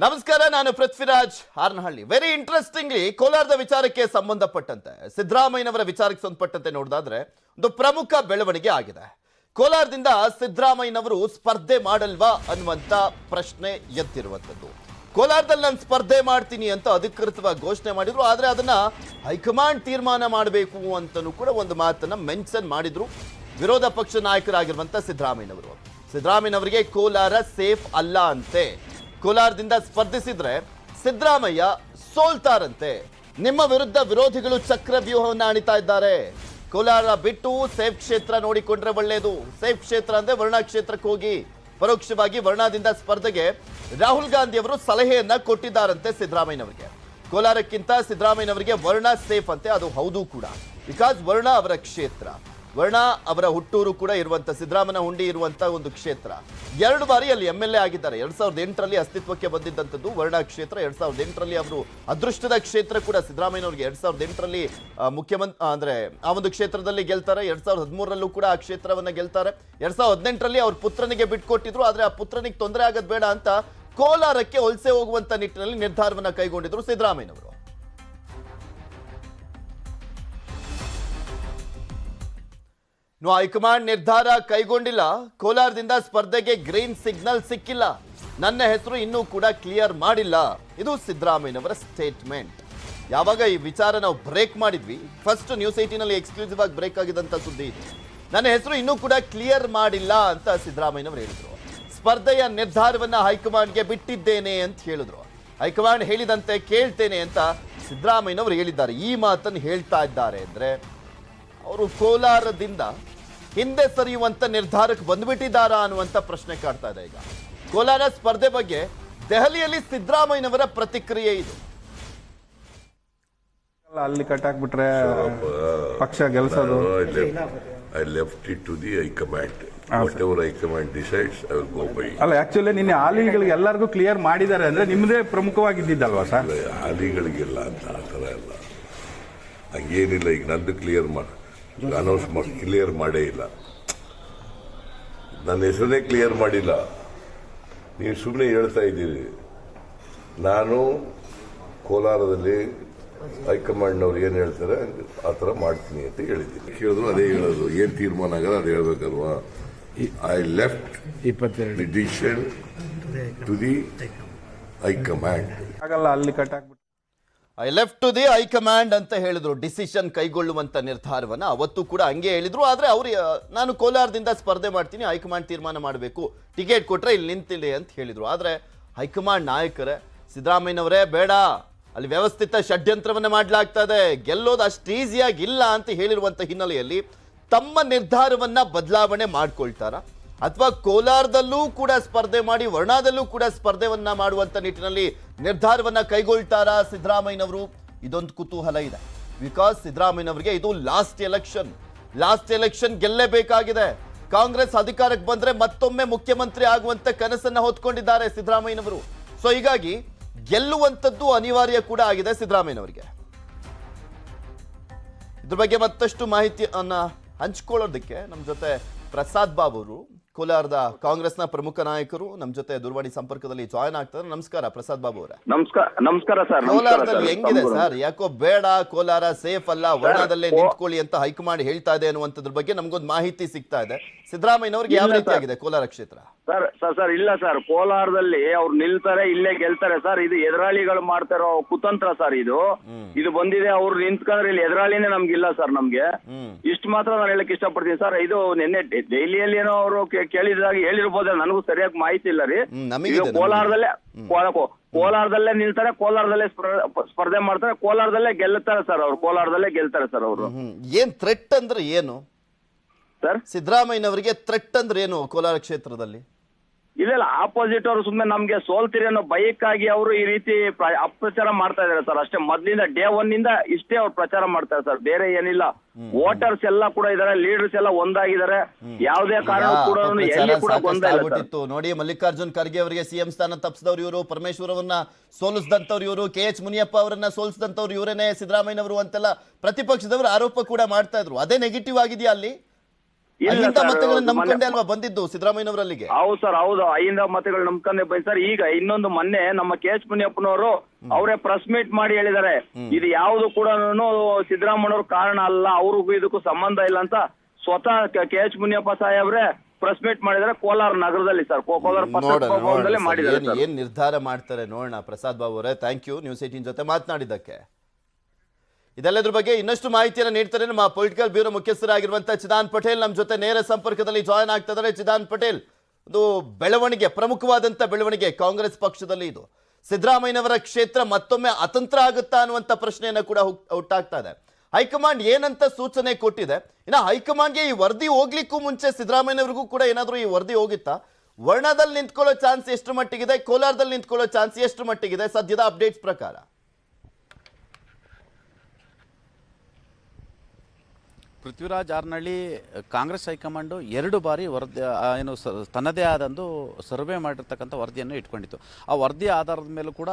ನಮಸ್ಕಾರ, ನಾನು Prithviraj Haranahalli. Very interestingly ಕೋಲಾರದ ವಿಚಾರಕ್ಕೆ ಸಂಬಂಧಪಟ್ಟಂತೆ, ಸಿದ್ದರಾಮಯ್ಯನವರ ವಿಚಾರಕ್ಕೆ ಸಂಬಂಧಪಟ್ಟಂತೆ ನೋಡಿದಾದ್ರೆ ಒಂದು ಪ್ರಮುಖ ಬೆಳವಣಿಗೆ ಆಗಿದೆ. ಕೋಲಾರದಿಂದ ಸಿದ್ದರಾಮಯ್ಯನವರು ಸ್ಪರ್ಧೆ ಮಾಡಲ್ವಾ ಅನ್ನುವಂತ ಪ್ರಶ್ನೆ ಎದ್ದಿರುವಂಥದ್ದು. ಕೋಲಾರದಲ್ಲಿ ನಾನು ಸ್ಪರ್ಧೆ ಮಾಡ್ತೀನಿ ಅಂತ ಅಧಿಕೃತವಾಗಿ ಘೋಷಣೆ ಮಾಡಿದ್ರು. ಆದರೆ ಅದನ್ನ ಹೈಕಮಾಂಡ್ ತೀರ್ಮಾನ ಮಾಡಬೇಕು ಅಂತಲೂ ಕೂಡ ಒಂದು ಮಾತನ್ನ ಮೆನ್ಷನ್ ಮಾಡಿದ್ರು ವಿರೋಧ ಪಕ್ಷ ನಾಯಕರಾಗಿರುವಂತ ಸಿದ್ದರಾಮಯ್ಯನವರು. ಸಿದ್ದರಾಮಯ್ಯನವರಿಗೆ ಕೋಲಾರ ಸೇಫ್ ಅಲ್ಲ ಅಂತೆ. ಕೋಲಾರದಿಂದ ಸ್ಪರ್ಧಿಸಿದ್ರೆ ಸಿದ್ದರಾಮಯ್ಯ ಸೋಲ್ತಾರಂತೆ. ನಿಮ್ಮ ವಿರುದ್ಧ ವಿರೋಧಿಗಳು ಚಕ್ರವ್ಯೂಹವನ್ನು ಅಣಿತಾ ಇದ್ದಾರೆ. ಕೋಲಾರ ಬಿಟ್ಟು ಸೇಫ್ ಕ್ಷೇತ್ರ ನೋಡಿಕೊಂಡ್ರೆ ಒಳ್ಳೆಯದು. ಸೇಫ್ ಕ್ಷೇತ್ರ ಅಂದ್ರೆ ವರ್ಣಾ ಕ್ಷೇತ್ರಕ್ಕೆ ಹೋಗಿ ಪರೋಕ್ಷವಾಗಿ ವರ್ಣಾದಿಂದ ಸ್ಪರ್ಧೆಗೆ ರಾಹುಲ್ ಗಾಂಧಿ ಅವರು ಸಲಹೆಯನ್ನ ಕೊಟ್ಟಿದ್ದಾರಂತೆ ಸಿದ್ದರಾಮಯ್ಯನವರಿಗೆ. ಕೋಲಾರಕ್ಕಿಂತ ಸಿದ್ದರಾಮಯ್ಯನವರಿಗೆ ವರ್ಣಾ ಸೇಫ್ ಅಂತೆ. ಅದು ಹೌದು ಕೂಡ, ಬಿಕಾಸ್ ವರ್ಣಾ ಅವರ ಕ್ಷೇತ್ರ, ವರ್ಣಾ ಅವರ ಹುಟ್ಟೂರು ಕೂಡ ಇರುವಂತ, ಸಿದ್ದರಾಮನ ಹುಂಡಿ ಇರುವಂತ ಒಂದು ಕ್ಷೇತ್ರ. 2 ಬಾರಿ ಅಲ್ಲಿ MLA ಆಗಿದ್ದಾರೆ. 2008ರಲ್ಲಿ ಅಸ್ತಿತ್ವಕ್ಕೆ ಬಂದಿದ್ದಂಥದ್ದು ವರ್ಣಾ ಕ್ಷೇತ್ರ. 2008ರಲ್ಲಿ ಅವರು ಅದೃಷ್ಟದ ಕ್ಷೇತ್ರ ಕೂಡ ಸಿದ್ದರಾಮಯ್ಯನವರಿಗೆ. 2008ರಲ್ಲಿ ಮುಖ್ಯಮಂತ್ರಿ ಅಂದ್ರೆ ಆ ಒಂದು ಕ್ಷೇತ್ರದಲ್ಲಿ ಗೆಲ್ತಾರೆ. 2013ರಲ್ಲೂ ಕೂಡ ಆ ಕ್ಷೇತ್ರವನ್ನ ಗೆಲ್ತಾರೆ. 2018ರಲ್ಲಿ ಅವ್ರ ಪುತ್ರನಿಗೆ ಬಿಟ್ಕೊಟ್ಟಿದ್ರು. ಆದ್ರೆ ಆ ಪುತ್ರನಿಗೆ ತೊಂದರೆ ಆಗೋದು ಬೇಡ ಅಂತ ಕೋಲಾರಕ್ಕೆ ವಲಸೆ ಹೋಗುವಂತ ನಿಟ್ಟಿನಲ್ಲಿ ನಿರ್ಧಾರವನ್ನ ಕೈಗೊಂಡಿದ್ರು ಸಿದ್ದರಾಮಯ್ಯನವರು. ಹೈಕಮಾಂಡ್ ನಿರ್ಧಾರ ಕೈಗೊಂಡಿಲ್ಲ. ಕೋಲಾರದಿಂದ ಸ್ಪರ್ಧೆಗೆ ಗ್ರೀನ್ ಸಿಗ್ನಲ್ ಸಿಕ್ಕಿಲ್ಲ. ನನ್ನ ಹೆಸರು ಇನ್ನೂ ಕೂಡ ಕ್ಲಿಯರ್ ಮಾಡಿಲ್ಲ. ಇದು ಸಿದ್ದರಾಮಯ್ಯನವರ ಸ್ಟೇಟ್ಮೆಂಟ್. ಯಾವಾಗ ಈ ವಿಚಾರ ನಾವು ಬ್ರೇಕ್ ಮಾಡಿದ್ವಿ, ಫಸ್ಟ್ ನ್ಯೂಸ್ 18ನಲ್ಲಿ ಎಕ್ಸ್ಕ್ಲೂಸಿವ್ ಆಗಿ ಬ್ರೇಕ್ ಆಗಿದ್ದಂತ ಸುದ್ದಿ ಇದು. ನನ್ನ ಹೆಸರು ಇನ್ನೂ ಕೂಡ ಕ್ಲಿಯರ್ ಮಾಡಿಲ್ಲ ಅಂತ ಸಿದ್ದರಾಮಯ್ಯನವರು ಹೇಳಿದ್ರು. ಸ್ಪರ್ಧೆಯ ನಿರ್ಧಾರವನ್ನ ಹೈಕಮಾಂಡ್ಗೆ ಬಿಟ್ಟಿದ್ದೇನೆ ಅಂತ ಹೇಳಿದ್ರು. ಹೈಕಮಾಂಡ್ ಹೇಳಿದಂತೆ ಕೇಳ್ತೇನೆ ಅಂತ ಸಿದ್ದರಾಮಯ್ಯನವರು ಹೇಳಿದ್ದಾರೆ. ಈ ಮಾತನ್ನು ಹೇಳ್ತಾ ಇದ್ದಾರೆ ಅಂದ್ರೆ ಅವರು ಕೋಲಾರದಿಂದ ಹಿಂದೆ ಸರಿಯುವಂತ ನಿರ್ಧಾರಕ್ಕೆ ಬಂದ್ಬಿಟ್ಟಿದ್ದಾರಾ ಅನ್ನುವಂತ ಪ್ರಶ್ನೆ ಕಾಡ್ತಾ ಇದೆ. ಈಗ ಕೋಲಾರ ಸ್ಪರ್ಧೆ ಬಗ್ಗೆ ದೆಹಲಿಯಲ್ಲಿ ಸಿದ್ದರಾಮಯ್ಯನವರ ಪ್ರತಿಕ್ರಿಯೆ ಇದು. ಅಲ್ಲಿ ಕಟ್ಟಾಕ್ಬಿಟ್ರೆ ಪಕ್ಷ ಗೆಲ್ಸೋದು. I left it to the High Command. Whatever High Command decides, I will go by. ಅಲ್ಲ, ಆಕ್ಚುಲಿ ನಿನ್ನೆ ಆಲಿಗಳಿಗೆ ಎಲ್ಲರಿಗೂ ಕ್ಲಿಯರ್ ಮಾಡಿದ್ದಾರೆ ಅಂದ್ರೆ ನಿಮ್ಮದೇ ಪ್ರಮುಖವಾಗಿದ್ದಲ್ವಾ ಸರ್? ಆಲಿಗಳಿಗೆಲ್ಲ ಅಂತ ಆ ಥರ ಎಲ್ಲ ಹಂಗೇನಿಲ್ಲ. ಈಗ ನಂದು ಕ್ಲಿಯರ್ ಅನೌನ್ಸ್ ಕ್ಲಿಯರ್ ಮಾಡೇ ಇಲ್ಲ. ನನ್ನ ಹೆಸರನ್ನೇ ಕ್ಲಿಯರ್ ಮಾಡಿಲ್ಲ. ನೀವು ಸುಮ್ಮನೆ ಹೇಳ್ತಾ ಇದ್ದೀರಿ. ನಾನು ಕೋಲಾರದಲ್ಲಿ ಹೈಕಮಾಂಡ್ನವ್ರು ಏನು ಹೇಳ್ತಾರೆ ಆ ಥರ ಮಾಡ್ತೀನಿ ಅಂತ ಹೇಳಿದ್ದೀನಿ. ಕೇಳಿದ್ರು ಅದೇ ಹೇಳೋದು. ಏನು ತೀರ್ಮಾನ ಆಗಲ್ಲ ಅದು ಹೇಳ್ಬೇಕಲ್ವಾ. I left the decision to the high command. ಆಗಲ್ಲ, ಅಲ್ಲಿ ಕಟ್ಟಾಕ್ಬಿಟ್ರೆ I left to the high command ಅಂತ ಹೇಳಿದ್ರು. ಡಿಸಿಷನ್ ಕೈಗೊಳ್ಳುವಂತ ನಿರ್ಧಾರವನ್ನ ಅವತ್ತು ಕೂಡ ಹಂಗೆ ಹೇಳಿದ್ರು. ಆದ್ರೆ ಅವ್ರು ನಾನು ಕೋಲಾರದಿಂದ ಸ್ಪರ್ಧೆ ಮಾಡ್ತೀನಿ, ಹೈಕಮಾಂಡ್ ತೀರ್ಮಾನ ಮಾಡಬೇಕು, ಟಿಕೆಟ್ ಕೊಟ್ರೆ ಇಲ್ಲಿ ನಿಂತಿಲ್ಲ ಅಂತ ಹೇಳಿದ್ರು. ಆದ್ರೆ ಹೈಕಮಾಂಡ್ ನಾಯಕರೇ ಸಿದ್ದರಾಮಯ್ಯನವರೇ ಬೇಡ, ಅಲ್ಲಿ ವ್ಯವಸ್ಥಿತ ಷಡ್ಯಂತ್ರವನ್ನ ಮಾಡಲಾಗ್ತಾ ಇದೆ, ಗೆಲ್ಲೋದು ಅಷ್ಟು ಈಸಿಯಾಗಿ ಇಲ್ಲ ಅಂತ ಹೇಳಿರುವಂತ ಹಿನ್ನೆಲೆಯಲ್ಲಿ ತಮ್ಮ ನಿರ್ಧಾರವನ್ನ ಬದಲಾವಣೆ ಮಾಡ್ಕೊಳ್ತಾರ ಅಥವಾ ಕೋಲಾರದಲ್ಲೂ ಕೂಡ ಸ್ಪರ್ಧೆ ಮಾಡಿ ವರ್ಣಾದಲ್ಲೂ ಕೂಡ ಸ್ಪರ್ಧೆವನ್ನ ಮಾಡುವಂತ ನಿಟ್ಟಿನಲ್ಲಿ ನಿರ್ಧಾರವನ್ನ ಕೈಗೊಳ್ತಾರಾ ಸಿದ್ದರಾಮಯ್ಯನವರು? ಇದೊಂದು ಕುತೂಹಲ ಇದೆ. ಬಿಕಾಸ್ ಸಿದ್ದರಾಮಯ್ಯನವರಿಗೆ ಇದು ಲಾಸ್ಟ್ ಎಲೆಕ್ಷನ್ ಗೆಲ್ಲೇಬೇಕಾಗಿದೆ. ಕಾಂಗ್ರೆಸ್ ಅಧಿಕಾರಕ್ಕೆ ಬಂದ್ರೆ ಮತ್ತೊಮ್ಮೆ ಮುಖ್ಯಮಂತ್ರಿ ಆಗುವಂತ ಕನಸನ್ನ ಹೊತ್ಕೊಂಡಿದ್ದಾರೆ ಸಿದ್ದರಾಮಯ್ಯನವರು. ಸೊ ಹೀಗಾಗಿ ಗೆಲ್ಲುವಂಥದ್ದು ಅನಿವಾರ್ಯ ಕೂಡ ಆಗಿದೆ ಸಿದ್ದರಾಮಯ್ಯನವರಿಗೆ. ಇದ್ರ ಬಗ್ಗೆ ಮತ್ತಷ್ಟು ಮಾಹಿತಿಯನ್ನ ಹಂಚ್ಕೊಳ್ಳೋದಕ್ಕೆ ನಮ್ಮ ಜೊತೆ ಪ್ರಸಾದ್ ಬಾಬು ಅವರು, ಕೋಲಾರದ ಕಾಂಗ್ರೆಸ್ನ ಪ್ರಮುಖ ನಾಯಕರು, ನಮ್ಮ ಜೊತೆ ದೂರವಾಣಿ ಸಂಪರ್ಕದಲ್ಲಿ ಜಾಯ್ನ್ ಆಗ್ತಾರೆ. ನಮಸ್ಕಾರ ಪ್ರಸಾದ್ ಬಾಬು ಅವರೇ. ನಮಸ್ಕಾರ ಸರ್. ಕೋಲಾರದಲ್ಲಿ ಹೆಂಗಿದೆ ಸರ್? ಯಾಕೋ ಬೇಡ, ಕೋಲಾರ ಸೇಫ್ ಅಲ್ಲ, ವರ್ಣದಲ್ಲೇ ನಿಂತ್ಕೊಳ್ಳಿ ಅಂತ ಹೈಕಮಾಂಡ್ ಹೇಳ್ತಾ ಇದೆ ಅನ್ನುವಂಥದ್ರ ಬಗ್ಗೆ ನಮ್ಗೊಂದು ಮಾಹಿತಿ ಸಿಗ್ತಾ ಇದೆ. ಸಿದ್ದರಾಮಯ್ಯನವ್ರಿಗೆ ಯಾವ ರೀತಿ ಆಗಿದೆ ಕೋಲಾರ ಕ್ಷೇತ್ರ? ಸರ್ ಇಲ್ಲ ಸರ್, ಕೋಲಾರದಲ್ಲಿ ಅವ್ರು ನಿಲ್ತಾರೆ, ಇಲ್ಲೇ ಗೆಲ್ತಾರೆ ಸರ್. ಇದು ಎದುರಾಳಿಗಳು ಮಾಡ್ತಾರೋ ಕುತಂತ್ರ ಸರ್. ಇದು ಬಂದಿದೆ, ಅವ್ರು ನಿಂತ್ಕೊಂಡ್ರೆ ಇಲ್ಲಿ ಎದುರಾಳಿನೇ ನಮ್ಗಿಲ್ಲ ಸರ್. ನಮ್ಗೆ ಇಷ್ಟು ಮಾತ್ರ ನಾನು ಹೇಳಕ್ ಇಷ್ಟಪಡ್ತೀನಿ ಸರ್. ಇದು ನಿನ್ನೆ ಡೈಲಿಯಲ್ಲಿ ಏನೋ ಅವರು ಕೇಳಿದಾಗ ಹೇಳಿರ್ಬೋದು, ನನಗೂ ಸರಿಯಾಗಿ ಮಾಹಿತಿ ಇಲ್ಲ ರೀ. ಕೋಲಾರದಲ್ಲೇ ನಿಲ್ತಾರೆ, ಕೋಲಾರದಲ್ಲೇ ಸ್ಪರ್ಧೆ ಮಾಡ್ತಾರೆ, ಕೋಲಾರದಲ್ಲೇ ಗೆಲ್ಲುತ್ತಾರೆ ಸರ್. ಅವ್ರು ಕೋಲಾರದಲ್ಲೇ ಗೆಲ್ತಾರೆ ಸರ್. ಅವರು ಏನ್ ಥ್ರೆಟ್ ಅಂದ್ರೆ ಏನು ಸರ್? ಸಿದ್ದರಾಮಯ್ಯನವರಿಗೆ ಥ್ರೆಟ್ ಅಂದ್ರೆ ಏನು ಕೋಲಾರ ಕ್ಷೇತ್ರದಲ್ಲಿ? ಇಲ್ಲ, ಆಪೋಸಿಟ್ ಅವರು ಸುಮ್ಮನೆ ನಮ್ಗೆ ಸೋಲ್ತೀರಿ ಅನ್ನೋ ಬೈಕ್ಕಾಗಿ ಅವರು ಈ ರೀತಿ ಅಪಪ್ರಚಾರ ಮಾಡ್ತಾ ಇದಾರೆ ಸರ್. ಅಷ್ಟೇ, ಮೊದ್ಲಿಂದ ಡೇ 1 ಇಷ್ಟೇ ಅವ್ರು ಪ್ರಚಾರ ಮಾಡ್ತಾರೆ ಸರ್, ಬೇರೆ ಏನಿಲ್ಲ. ವೋಟರ್ಸ್ ಎಲ್ಲ ಕೂಡ ಇದಾರೆ, ಲೀಡರ್ಸ್ ಎಲ್ಲ ಒಂದಾಗಿದ್ದಾರೆ. ಯಾವುದೇ ಕಾರಣ ಕೂಡ ಎಲ್ಲಿ ಕೂಡ ಗೊಂದಲ ಇಲ್ಲ. ನೋಡಿ, ಮಲ್ಲಿಕಾರ್ಜುನ್ ಖರ್ಗೆ ಅವರಿಗೆ ಸಿಎಂ ಸ್ಥಾನ ತಪ್ಪಿಸಿದವ್ರು ಇವರು, ಪರಮೇಶ್ವರ್ ಅವರನ್ನ ಸೋಲಿಸಿದಂತವ್ರು ಇವರು, KH ಮುನಿಯಪ್ಪ ಅವರನ್ನ ಸೋಲಿಸಿದಂತವ್ರು ಇವರೇನೆ ಸಿದ್ದರಾಮಯ್ಯನವರು ಅಂತೆಲ್ಲ ಪ್ರತಿಪಕ್ಷದವರು ಆರೋಪ ಕೂಡ ಮಾಡ್ತಾ ಇದ್ರು. ಅದೇ ನೆಗೆಟಿವ್ ಆಗಿದೆಯಾ ಅಲ್ಲಿ? ಇಲ್ಲ ಅಹಿಂದ ಸರ್, ಮತಗಳನ್ನ ಮೊನ್ನೆ- ನಂಬ್ಕೊಂಡೆ ಅಲ್ವಾ ಬಂದಿದ್ದು ಸಿದ್ದರಾಮಯ್ಯನವರಲ್ಲಿಗೆ? ಹೌದು ಸರ್, ಹೌದು, ಐದ ಮತಗಳು ನಂಬ್ಕೊಂಡೆ ಬನ್ನಿ ಸರ್. ಈಗ ಇನ್ನೊಂದು ಮೊನ್ನೆ ನಮ್ಮ ಕೆ ಎಚ್ ಮುನಿಯಪ್ಪನವರು ಅವರೇ ಪ್ರೆಸ್ ಮೀಟ್ ಮಾಡಿ ಹೇಳಿದ್ದಾರೆ, ಇದು ಯಾವುದು ಕೂಡ ಸಿದ್ದರಾಮಯ್ಯನವ್ರ ಕಾರಣ ಅಲ್ಲ, ಅವ್ರಿಗೂ ಇದಕ್ಕೂ ಸಂಬಂಧ ಇಲ್ಲ ಅಂತ ಸ್ವತಃ ಕೆ ಎಚ್ ಮುನಿಯಪ್ಪ ಸಾಹೇಬ್ರೆ ಪ್ರೆಸ್ ಮೀಟ್ ಮಾಡಿದ್ದಾರೆ ಕೋಲಾರ ನಗರದಲ್ಲಿ ಸರ್, ಕೋಲಾರ ಪತ್ರಿಕಾ ಭವನದಲ್ಲಿ ಮಾಡಿದ್ದಾರೆ ಸರ್. ಏನ್ ನಿರ್ಧಾರ ಮಾಡ್ತಾರೆ ನೋಡೋಣ. ಪ್ರಸಾದ್ ಬಾಬು ಅವರೇ, ಥ್ಯಾಂಕ್ ಯು ನ್ಯೂಸ್ 18 ಜೊತೆ ಮಾತನಾಡಿದ್ದಕ್ಕೆ. ಇದೆಲ್ಲದ್ರ ಬಗ್ಗೆ ಇನ್ನಷ್ಟು ಮಾಹಿತಿಯನ್ನು ನೀಡ್ತಾರೆ ನಮ್ಮ ಪೊಲಿಟಿಕಲ್ ಬ್ಯೂರೋ ಮುಖ್ಯಸ್ಥರಾಗಿರುವಂತಹ ಚಿದಾನ್ ಪಟೇಲ್ ನಮ್ಮ ಜೊತೆ ನೇರ ಸಂಪರ್ಕದಲ್ಲಿ ಜಾಯ್ನ್ ಆಗ್ತಾ ಇದ್ದಾರೆ. ಚಿದಾನ್ ಪಟೇಲ್, ಒಂದು ಬೆಳವಣಿಗೆ, ಪ್ರಮುಖವಾದಂತ ಬೆಳವಣಿಗೆ ಕಾಂಗ್ರೆಸ್ ಪಕ್ಷದಲ್ಲಿ. ಇದು ಸಿದ್ದರಾಮಯ್ಯನವರ ಕ್ಷೇತ್ರ ಮತ್ತೊಮ್ಮೆ ಅತಂತ್ರ ಆಗುತ್ತಾ ಅನ್ನುವಂತ ಪ್ರಶ್ನೆಯನ್ನ ಕೂಡ ಹುಟ್ಟಾಗ್ತಾ ಇದೆ. ಹೈಕಮಾಂಡ್ ಏನಂತ ಸೂಚನೆ ಕೊಟ್ಟಿದೆ? ಇನ್ನು ಹೈಕಮಾಂಡ್ಗೆ ಈ ವರದಿ ಹೋಗ್ಲಿಕ್ಕೂ ಮುಂಚೆ ಸಿದ್ದರಾಮಯ್ಯನವರಿಗೂ ಕೂಡ ಏನಾದರೂ ಈ ವರದಿ ಹೋಗಿತ್ತಾ? ವರ್ಣದಲ್ಲಿ ನಿಂತ್ಕೊಳ್ಳೋ ಚಾನ್ಸ್ ಎಷ್ಟು ಮಟ್ಟಿಗಿದೆ? ಕೋಲಾರದಲ್ಲಿ ನಿಂತ್ಕೊಳ್ಳೋ ಚಾನ್ಸ್ ಎಷ್ಟು ಮಟ್ಟಿಗಿದೆ ಸದ್ಯದ ಅಪ್ಡೇಟ್ಸ್ ಪ್ರಕಾರ? ಪೃಥ್ವಿರಾಜ್ ಹಾರನಹಳ್ಳಿ, ಕಾಂಗ್ರೆಸ್ ಹೈಕಮಾಂಡು 2 ಬಾರಿ ವರದಿ ಏನು ತನ್ನದೇ ಆದಂದು ಸರ್ವೆ ಮಾಡಿರ್ತಕ್ಕಂಥ ವರದಿಯನ್ನು ಇಟ್ಕೊಂಡಿತ್ತು. ಆ ವರದಿ ಆಧಾರದ ಮೇಲೂ ಕೂಡ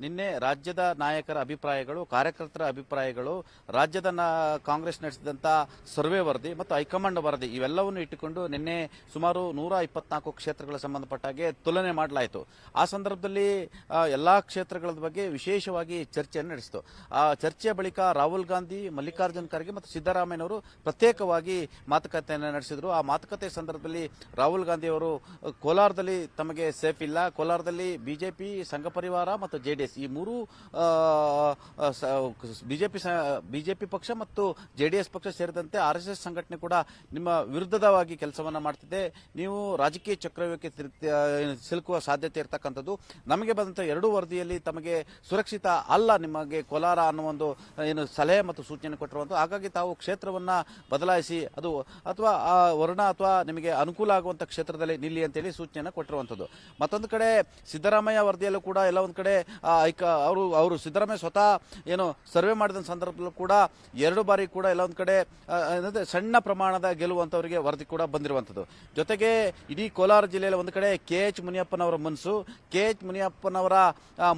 ನಿನ್ನೆ ರಾಜ್ಯದ ನಾಯಕರ ಅಭಿಪ್ರಾಯಗಳು, ಕಾರ್ಯಕರ್ತರ ಅಭಿಪ್ರಾಯಗಳು, ರಾಜ್ಯದ ಕಾಂಗ್ರೆಸ್ ನಡೆಸಿದಂಥ ಸರ್ವೆ ವರದಿ ಮತ್ತು ಹೈಕಮಾಂಡ್ ವರದಿ ಇವೆಲ್ಲವನ್ನು ಇಟ್ಟುಕೊಂಡು ನಿನ್ನೆ ಸುಮಾರು 124 ಕ್ಷೇತ್ರಗಳ ಸಂಬಂಧಪಟ್ಟಾಗೆ ತುಲನೆ ಮಾಡಲಾಯಿತು. ಆ ಸಂದರ್ಭದಲ್ಲಿ ಎಲ್ಲ ಕ್ಷೇತ್ರಗಳ ಬಗ್ಗೆ ವಿಶೇಷವಾಗಿ ಚರ್ಚೆಯನ್ನು ನಡೆಸಿತು. ಆ ಚರ್ಚೆಯ ಬಳಿಕ ರಾಹುಲ್ ಗಾಂಧಿ, ಮಲ್ಲಿಕಾರ್ಜುನ್ ಖರ್ಗೆ ಮತ್ತು ಸಿದ್ದರಾಮಯ್ಯನವರು ಪ್ರತ್ಯೇಕವಾಗಿ ಮಾತುಕತೆಯನ್ನು ನಡೆಸಿದ್ರು. ಆ ಮಾತುಕತೆ ಸಂದರ್ಭದಲ್ಲಿ ರಾಹುಲ್ ಗಾಂಧಿ ಅವರು ಕೋಲಾರದಲ್ಲಿ ತಮಗೆ ಸೇಫ್ ಇಲ್ಲ, ಕೋಲಾರದಲ್ಲಿ ಬಿಜೆಪಿ, ಸಂಘ ಪರಿವಾರ ಮತ್ತು ಜೆಡಿಎಸ್ ಈ ಮೂರು ಬಿಜೆಪಿ ಪಕ್ಷ ಮತ್ತು ಜೆಡಿಎಸ್ ಪಕ್ಷ ಸೇರಿದಂತೆ RSS ಸಂಘಟನೆ ಕೂಡ ನಿಮ್ಮ ವಿರುದ್ಧವಾಗಿ ಕೆಲಸವನ್ನ ಮಾಡ್ತಿದೆ, ನೀವು ರಾಜಕೀಯ ಚಕ್ರವ್ಯೂಹಕ್ಕೆ ಸಿಲುಕುವ ಸಾಧ್ಯತೆ ಇರತಕ್ಕಂಥದ್ದು, ನಮಗೆ ಬಂದಂತ 2 ವರದಿಯಲ್ಲಿ ತಮಗೆ ಸುರಕ್ಷಿತ ಅಲ್ಲ ನಿಮಗೆ ಕೋಲಾರ ಅನ್ನೋ ಒಂದು ಏನು ಸಲಹೆ ಮತ್ತು ಸೂಚನೆ ಕೊಟ್ಟಿರುವಂತಹ, ಹಾಗಾಗಿ ತಾವು ಕ್ಷೇತ್ರವನ್ನ ಬದಲಾಯಿಸಿ ಅದು ಅಥವಾ ಆ ವರ್ಣ ಅಥವಾ ನಿಮಗೆ ಅನುಕೂಲ ಆಗುವಂತ ಕ್ಷೇತ್ರದಲ್ಲಿ ನಿಲ್ಲಿ ಅಂತೇಳಿ ಸೂಚನೆಯನ್ನು ಕೊಟ್ಟಿರುವಂಥದ್ದು. ಮತ್ತೊಂದು ಕಡೆ ಸಿದ್ದರಾಮಯ್ಯ ವರದಿಯಲ್ಲೂ ಕೂಡ ಎಲ್ಲ ಒಂದು ಕಡೆ ಅವರು ಸಿದ್ದರಾಮಯ್ಯ ಸ್ವತಃ ಏನು ಸರ್ವೆ ಮಾಡಿದ ಸಂದರ್ಭದಲ್ಲೂ ಕೂಡ 2 ಬಾರಿ ಕೂಡ ಎಲ್ಲ ಒಂದು ಕಡೆ ಸಣ್ಣ ಪ್ರಮಾಣದ ಗೆಲ್ಲುವಂತವರಿಗೆ ವರದಿ ಕೂಡ ಬಂದಿರುವಂಥದ್ದು. ಜೊತೆಗೆ ಇಡೀ ಕೋಲಾರ ಜಿಲ್ಲೆಯಲ್ಲಿ ಒಂದು ಕಡೆ ಕೆ ಎಚ್ ಮುನಿಯಪ್ಪನವರ ಮುನಿಯಪ್ಪನವರ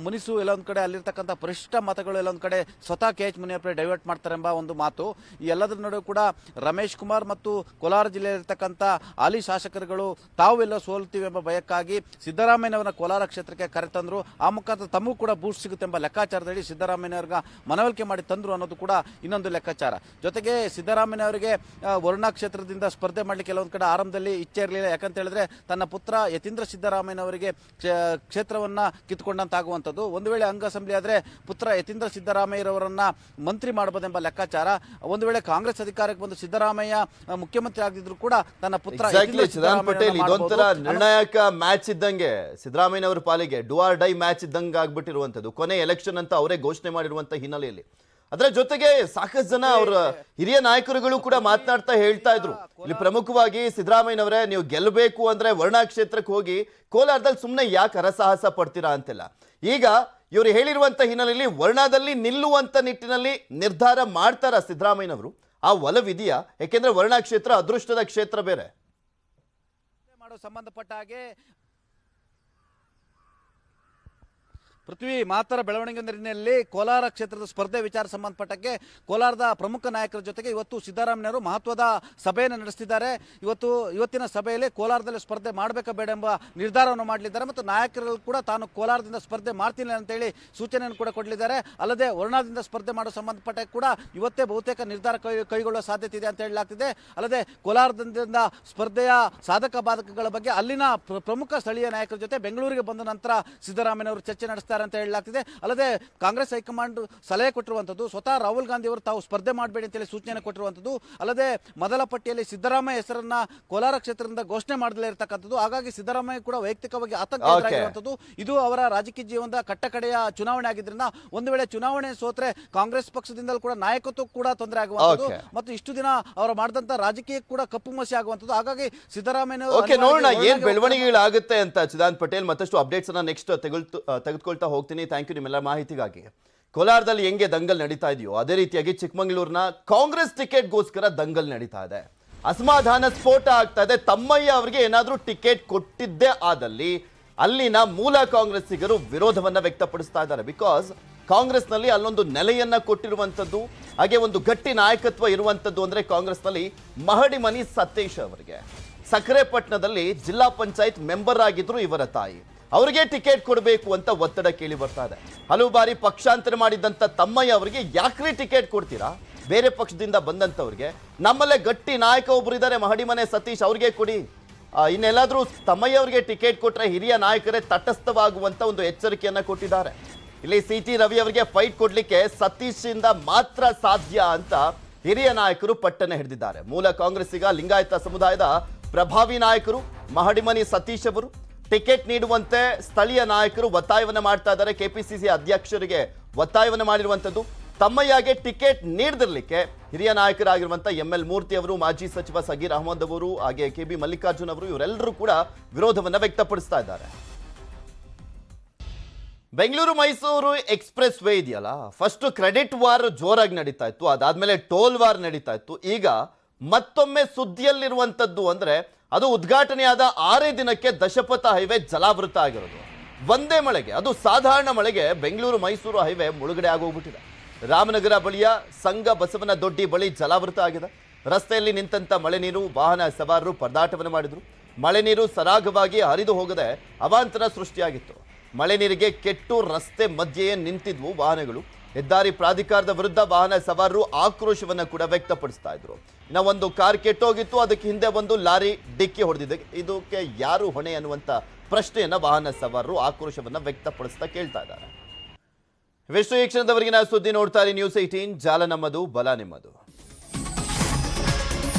ಮುನಿಸು ಎಲ್ಲ ಒಂದು ಕಡೆ ಅಲ್ಲಿರ್ತಕ್ಕಂಥ ಪರಿಷ್ಠ ಮತಗಳು ಎಲ್ಲ ಒಂದು ಕಡೆ ಸ್ವತಃ ಕೆ ಎಚ್ ಮುನಿಯಪ್ಪ ಡೈವರ್ಟ್ ಮಾಡ್ತಾರೆ ಎಂಬ ಒಂದು ಮಾತು. ಈ ಎಲ್ಲದರ ನಡುವೆ ಕೂಡ ರಮೇಶ್ ಕುಮಾರ್ ಮತ್ತು ಕೋಲಾರ ಜಿಲ್ಲೆಯಲ್ಲಿರ್ತಕ್ಕಂಥ ಹಾಲಿ ಶಾಸಕರುಗಳು ತಾವೆಲ್ಲ ಸೋಲ್ತೀವಿ ಎಂಬ ಭಯಕ್ಕಾಗಿ ಸಿದ್ದರಾಮಯ್ಯನವರ ಕೋಲಾರ ಕ್ಷೇತ್ರಕ್ಕೆ ಕರೆತಂದ್ರು. ಆ ಮುಖಾಂತರ ತಮಗೂ ಕೂಡ ಬೂಸ್ಟ್ ಸಿಗುತ್ತೆ ಎಂಬ ಲೆಕ್ಕಾಚಾರದಲ್ಲಿ ಸಿದ್ದರಾಮಯ್ಯನವರಿಗೆ ಮನವೊಲಿಕೆ ಮಾಡಿ ತಂದ್ರು ಅನ್ನೋದು ಕೂಡ ಇನ್ನೊಂದು ಲೆಕ್ಕಾಚಾರ. ಜೊತೆಗೆ ಸಿದ್ದರಾಮಯ್ಯನವರಿಗೆ ವರ್ಣ ಕ್ಷೇತ್ರದಿಂದ ಸ್ಪರ್ಧೆ ಮಾಡಲಿಕ್ಕೆ ಕೆಲವೊಂದು ಕಡೆ ಆರಂಭದಲ್ಲಿ ಇಚ್ಛೆ ಇರಲಿಲ್ಲ. ಯಾಕಂತ ಹೇಳಿದ್ರೆ ತನ್ನ ಪುತ್ರ ಯತೀಂದ್ರ ಸಿದ್ದರಾಮಯ್ಯನವರಿಗೆ ಕ್ಷೇತ್ರವನ್ನ ಕಿತ್ತುಕೊಂಡಂತಾಗುವಂಥದ್ದು. ಒಂದು ವೇಳೆ ಅಂಗ ಅಸೆಂಬ್ಲಿ ಆದ್ರೆ ಪುತ್ರ ಯತೀಂದ್ರ ಸಿದ್ದರಾಮಯ್ಯರವರನ್ನ ಮಂತ್ರಿ ಮಾಡಬಹುದೆಂಬ ಲೆಕ್ಕಾಚಾರ. ಒಂದು ವೇಳೆ ಕಾಂಗ್ರೆಸ್ ಅಧಿಕಾರಕ್ಕೆ ಬಂದು ಸಿದ್ದರಾಮಯ್ಯ ಮುಖ್ಯಮಂತ್ರಿ ಆಗದಿದ್ರು ಕೂಡ ತನ್ನ ಪುತ್ರ ಚಿದಾನ್ ಪಟೇಲ್, ಇದೊಂಥರ ನಿರ್ಣಾಯಕ ಮ್ಯಾಚ್ ಇದ್ದಂಗೆ ಸಿದ್ದರಾಮಯ್ಯನವರ ಪಾಲಿಗೆ ಡೂ ಆರ್ ಡೈ ಮ್ಯಾಚ್ ಇದ್ದಂಗೆ ಆಗ್ಬಿಟ್ಟಿರುವಂತದ್ದು. ಕೊನೆ ಎಲೆಕ್ಷನ್ ಅಂತ ಅವರೇ ಘೋಷಣೆ ಮಾಡಿರುವಂತ ಹಿನ್ನೆಲೆಯಲ್ಲಿ ಅದರ ಜೊತೆಗೆ ಸಾಕಷ್ಟು ಜನ ಅವರ ಹಿರಿಯ ನಾಯಕರುಗಳು ಕೂಡ ಮಾತನಾಡ್ತಾ ಹೇಳ್ತಾ ಇದ್ರು, ಇಲ್ಲಿ ಪ್ರಮುಖವಾಗಿ ಸಿದ್ದರಾಮಯ್ಯನವರೇ, ನೀವು ಗೆಲ್ಲಬೇಕು ಅಂದ್ರೆ ವರ್ಣ ಕ್ಷೇತ್ರಕ್ಕೆ ಹೋಗಿ ಕೋಲಾರದಲ್ಲಿ ಸುಮ್ಮನೆ ಯಾಕೆ ಹರಸಾಹಸ ಪಡ್ತೀರಾ ಅಂತೆಲ್ಲ. ಈಗ ಇವರು ಹೇಳಿರುವಂತ ಹಿನ್ನೆಲೆಯಲ್ಲಿ ವರ್ಣದಲ್ಲಿ ನಿಲ್ಲುವಂತ ನಿಟ್ಟಿನಲ್ಲಿ ನಿರ್ಧಾರ ಮಾಡ್ತಾರ ಸಿದ್ದರಾಮಯ್ಯನವರು? ಆ ಒಲವಿದೆಯಾ? ಯಾಕೆಂದ್ರೆ ವರ್ಣ ಕ್ಷೇತ್ರ ಅದೃಷ್ಟದ ಕ್ಷೇತ್ರ ಬೇರೆ. ಮಾಡೋ ಸಂಬಂಧಪಟ್ಟ ಹಾಗೆ ಪೃಥ್ವಿ ಮಾತರ ಬೆಳವಣಿಗೆ ನಿಟ್ಟಿನಲ್ಲಿ ಕೋಲಾರ ಕ್ಷೇತ್ರದ ಸ್ಪರ್ಧೆ ವಿಚಾರ ಸಂಬಂಧಪಟ್ಟಕ್ಕೆ ಕೋಲಾರದ ಪ್ರಮುಖ ನಾಯಕರ ಜೊತೆಗೆ ಇವತ್ತು ಸಿದ್ದರಾಮಯ್ಯವರು ಮಹತ್ವದ ಸಭೆಯನ್ನು ನಡೆಸುತ್ತಿದ್ದಾರೆ. ಇವತ್ತಿನ ಸಭೆಯಲ್ಲಿ ಕೋಲಾರದಲ್ಲಿ ಸ್ಪರ್ಧೆ ಮಾಡಬೇಕಾ ಬೇಡ ಎಂಬ ನಿರ್ಧಾರವನ್ನು ಮಾಡಲಿದ್ದಾರೆ ಮತ್ತು ನಾಯಕರು ಕೂಡ ತಾನು ಕೋಲಾರದಿಂದ ಸ್ಪರ್ಧೆ ಮಾಡ್ತೀನಿ ಅಂತೇಳಿ ಸೂಚನೆಯನ್ನು ಕೂಡ ಕೊಡಲಿದ್ದಾರೆ. ಅಲ್ಲದೆ ವರ್ಣದಿಂದ ಸ್ಪರ್ಧೆ ಮಾಡೋ ಸಂಬಂಧಪಟ್ಟ ಕೂಡ ಇವತ್ತೇ ಬಹುತೇಕ ನಿರ್ಧಾರ ಕೈಗೊಳ್ಳುವ ಸಾಧ್ಯತೆ ಇದೆ ಅಂತ ಹೇಳಲಾಗ್ತಿದೆ. ಅಲ್ಲದೆ ಕೋಲಾರದಿಂದ ಸ್ಪರ್ಧೆಯ ಸಾಧಕ ಬಾಧಕಗಳ ಬಗ್ಗೆ ಅಲ್ಲಿನ ಪ್ರಮುಖ ಸ್ಥಳೀಯ ನಾಯಕರ ಜೊತೆ ಬೆಂಗಳೂರಿಗೆ ಬಂದ ನಂತರ ಸಿದ್ದರಾಮಯ್ಯವರು ಚರ್ಚೆ ನಡೆಸ್ತಾರೆ ಅಂತ ಹೇಳಲಾಗ್ತಿದೆ. ಅಲ್ಲದೆ ಕಾಂಗ್ರೆಸ್ ಹೈಕಮಾಂಡ್ ಸಲಹೆ ಕೊಟ್ಟಿರುವಂತದ್ದು, ಸ್ವತಃ ರಾಹುಲ್ ಗಾಂಧಿ ಅವರು ತಾವು ಸ್ಪರ್ಧೆ ಮಾಡಬೇಡಿ ಅಂತೇಳಿ ಸೂಚನೆ ಕೊಟ್ಟಿರುವಂತದ್ದು. ಅಲ್ಲದೆ ಮೊದಲ ಪಟ್ಟಿಯಲ್ಲಿ ಸಿದ್ದರಾಮಯ್ಯ ಹೆಸರನ್ನ ಕೋಲಾರ ಕ್ಷೇತ್ರದಿಂದ ಘೋಷಣೆ ಮಾಡಲೇ ಇರತಕ್ಕಂಥದ್ದು. ಹಾಗಾಗಿ ಸಿದ್ದರಾಮಯ್ಯ ಕೂಡ ವೈಯಕ್ತಿಕವಾಗಿ ಆತಂಕವಾಗಿರುವಂತದ್ದು. ಇದು ಅವರ ರಾಜಕೀಯ ಜೀವನದ ಕಟ್ಟಕಡೆಯ ಚುನಾವಣೆ ಆಗಿದ್ರಿಂದ ಒಂದು ವೇಳೆ ಚುನಾವಣೆ ಸೋತ್ರೆ ಕಾಂಗ್ರೆಸ್ ಪಕ್ಷದಿಂದಲೂ ಕೂಡ ನಾಯಕತ್ವ ಕೂಡ ತೊಂದರೆ ಆಗುವಂತದ್ದು ಮತ್ತು ಇಷ್ಟು ದಿನ ಅವರು ಮಾಡಿದಂತ ರಾಜಕೀಯ ಕೂಡ ಕಪ್ಪು ಮಸಿ ಆಗುವಂತದ್ದು. ಹಾಗಾಗಿ ಸಿದ್ದರಾಮಯ್ಯ ನೋಡೋಣ ಏನ್ ಬೆಳವಣಿಗೆಗಳಾಗುತ್ತೆ ಅಂತ. ಚಿದಾನ್ ಪಟೇಲ್, ಮತ್ತಷ್ಟು ಅಪ್ಡೇಟ್ಸ್ ಅನ್ನ ನೆಕ್ಸ್ಟ್ ತೆಗೆದುಕೊಳ್ತಾ ಹೋಗ್ತೀನಿ. ಥ್ಯಾಂಕ್ ಯು ನಿಮ್ಮೆಲ್ಲ ಮಾಹಿತಿಗಾಗಿ. ಕೋಲಾರದಲ್ಲಿ ಹೆಂಗೆ ದಂಗಲ್ ನಡೀತಾ ಇದೆಯೋ ಅದೇ ರೀತಿಯಾಗಿ ಚಿಕ್ಕಮಗಳೂರಿನ ಕಾಂಗ್ರೆಸ್ ಟಿಕೆಟ್ಗೋಸ್ಕರ ದಂಗಲ್ ನಡೀತಾ ಇದೆ. ಅಸಮಾಧಾನ ಸ್ಫೋಟ ಆಗ್ತಾ ಇದೆ. ತಮ್ಮಯ್ಯ ಅವರಿಗೆ ಏನಾದ್ರೂ ಟಿಕೆಟ್ ಕೊಟ್ಟಿದ್ದೇ ಆದಲ್ಲಿ ಅಲ್ಲಿನ ಮೂಲ ಕಾಂಗ್ರೆಸ್ಸಿಗರು ವಿರೋಧವನ್ನ ವ್ಯಕ್ತಪಡಿಸ್ತಾ ಇದ್ದಾರೆ. ಬಿಕಾಸ್ ಕಾಂಗ್ರೆಸ್ನಲ್ಲಿ ಅಲ್ಲೊಂದು ನೆಲೆಯನ್ನ ಕೊಟ್ಟಿರುವಂಥದ್ದು, ಹಾಗೆ ಒಂದು ಗಟ್ಟಿ ನಾಯಕತ್ವ ಇರುವಂಥದ್ದು ಅಂದ್ರೆ ಕಾಂಗ್ರೆಸ್ನಲ್ಲಿ ಮಹಡಿಮನಿ ಸತೀಶ್ ಅವರಿಗೆ. ಸಕ್ಕರೆಪಟ್ಟಣದಲ್ಲಿ ಜಿಲ್ಲಾ ಪಂಚಾಯತ್ ಮೆಂಬರ್ ಆಗಿದ್ರು ಇವರ ತಾಯಿ. ಅವರಿಗೆ ಟಿಕೆಟ್ ಕೊಡಬೇಕು ಅಂತ ಒತ್ತಡ ಕೇಳಿ ಬರ್ತಾ ಇದೆ. ಹಲವು ಬಾರಿ ಪಕ್ಷಾಂತರ ಮಾಡಿದಂತ ತಮ್ಮಯ್ಯ ಅವರಿಗೆ ಯಾಕ್ರಿ ಟಿಕೆಟ್ ಕೊಡ್ತೀರಾ, ಬೇರೆ ಪಕ್ಷದಿಂದ ಬಂದಂತವ್ರಿಗೆ? ನಮ್ಮಲ್ಲೇ ಗಟ್ಟಿ ನಾಯಕ ಒಬ್ರು ಇದ್ದಾರೆ ಮಹಡಿಮನೆ ಸತೀಶ್, ಅವ್ರಿಗೆ ಕೊಡಿ. ಇನ್ನೆಲ್ಲಾದ್ರೂ ತಮ್ಮಯ್ಯ ಅವರಿಗೆ ಟಿಕೆಟ್ ಕೊಟ್ರೆ ಹಿರಿಯ ನಾಯಕರೇ ತಟಸ್ಥವಾಗುವಂತ ಒಂದು ಎಚ್ಚರಿಕೆಯನ್ನ ಕೊಟ್ಟಿದ್ದಾರೆ. ಇಲ್ಲಿ ಸಿ.ಟಿ. ರವಿ ಅವರಿಗೆ ಫೈಟ್ ಕೊಡ್ಲಿಕ್ಕೆ ಸತೀಶ್ ಇಂದ ಮಾತ್ರ ಸಾಧ್ಯ ಅಂತ ಹಿರಿಯ ನಾಯಕರು ಪಟ್ಟನೆ ಹಿಡಿದಿದ್ದಾರೆ. ಮೂಲ ಕಾಂಗ್ರೆಸ್ಸಿಗ ಲಿಂಗಾಯತ ಸಮುದಾಯದ ಪ್ರಭಾವಿ ನಾಯಕರು ಮಹಡಿಮನಿ ಸತೀಶ್ ಅವರು ಟಿಕೆಟ್ ನೀಡುವಂತೆ ಸ್ಥಳೀಯ ನಾಯಕರು ಒತ್ತಾಯವನ್ನ ಮಾಡ್ತಾ ಇದ್ದಾರೆ. ಕೆಪಿಸಿಸಿ ಅಧ್ಯಕ್ಷರಿಗೆ ಒತ್ತಾಯವನ್ನ ಮಾಡಿರುವಂತದ್ದು. ತಮ್ಮಯ್ಯಗೆ ಟಿಕೆಟ್ ನೀಡದಿರಲಿಕ್ಕೆ ಹಿರಿಯ ನಾಯಕರಾಗಿರುವಂತಹ ಎಂ.ಎಲ್. ಮೂರ್ತಿ ಅವರು, ಮಾಜಿ ಸಚಿವ ಸಗೀರ್ ಅಹಮದ್ ಅವರು, ಹಾಗೆ ಕೆ.ಬಿ. ಮಲ್ಲಿಕಾರ್ಜುನ್ ಅವರು ಇವರೆಲ್ಲರೂ ಕೂಡ ವಿರೋಧವನ್ನ ವ್ಯಕ್ತಪಡಿಸ್ತಾ ಇದ್ದಾರೆ. ಬೆಂಗಳೂರು ಮೈಸೂರು ಎಕ್ಸ್ಪ್ರೆಸ್ ವೇ ಇದೆಯಲ್ಲ, ಫಸ್ಟ್ ಕ್ರೆಡಿಟ್ ವಾರ್ ಜೋರಾಗಿ ನಡೀತಾ ಇತ್ತು, ಅದಾದ್ಮೇಲೆ ಟೋಲ್ ವಾರ್ ನಡೀತಾ ಇತ್ತು. ಈಗ ಮತ್ತೊಮ್ಮೆ ಸುದ್ದಿಯಲ್ಲಿರುವಂತದ್ದು ಅಂದ್ರೆ ಅದು ಉದ್ಘಾಟನೆಯಾದ 6 ದಿನಕ್ಕೆ ದಶಪಥ ಹೈವೇ ಜಲಾವೃತ ಆಗಿರೋದು. ಒಂದೇ ಮಳೆಗೆ, ಅದು ಸಾಧಾರಣ ಮಳೆಗೆ ಬೆಂಗಳೂರು ಮೈಸೂರು ಹೈವೇ ಮುಳುಗಡೆ ಆಗೋಗ್ಬಿಟ್ಟಿದೆ. ರಾಮನಗರ ಬಳಿಯ ಸಂಘ ಬಸವನ ದೊಡ್ಡಿ ಬಳಿ ಜಲಾವೃತ ಆಗಿದೆ. ರಸ್ತೆಯಲ್ಲಿ ನಿಂತಂತ ಮಳೆ ನೀರು ವಾಹನ ಸವಾರರು ಪರದಾಟವನ್ನು ಮಾಡಿದ್ರು. ಮಳೆ ನೀರು ಸರಾಗವಾಗಿ ಹರಿದು ಹೋಗದೆ ಅವಾಂತರ ಸೃಷ್ಟಿಯಾಗಿತ್ತು. ಮಳೆ ನೀರಿಗೆ ಕೆಟ್ಟು ರಸ್ತೆ ಮಧ್ಯೆಯೇ ನಿಂತಿದ್ವು ವಾಹನಗಳು. ಹೆದ್ದಾರಿ ಪ್ರಾಧಿಕಾರದ ವಿರುದ್ಧ ವಾಹನ ಸವಾರರು ಆಕ್ರೋಶವನ್ನ ಕೂಡ ವ್ಯಕ್ತಪಡಿಸ್ತಾ ಇದ್ರು. ಇನ್ನು ಒಂದು ಕಾರ್ ಕೆಟ್ಟೋಗಿತ್ತು, ಅದಕ್ಕೆ ಹಿಂದೆ ಒಂದು ಲಾರಿ ಡಿಕ್ಕಿ ಹೊಡೆದಿದೆ. ಇದಕ್ಕೆ ಯಾರು ಹೊಣೆ ಅನ್ನುವಂತ ಪ್ರಶ್ನೆಯನ್ನ ವಾಹನ ಸವಾರರು ಆಕ್ರೋಶವನ್ನ ವ್ಯಕ್ತಪಡಿಸ್ತಾ ಕೇಳ್ತಾ ಇದ್ದಾರೆ. ಇವೆಷ್ಟು ಈ ಕ್ಷಣದವರೆಗಿನ ಸುದ್ದಿ. ನೋಡ್ತಾ ಇರಿ ನ್ಯೂಸ್ 18, ಜಾಲ ನಮ್ಮದು, ಬಲ ನಿಮ್ಮದು.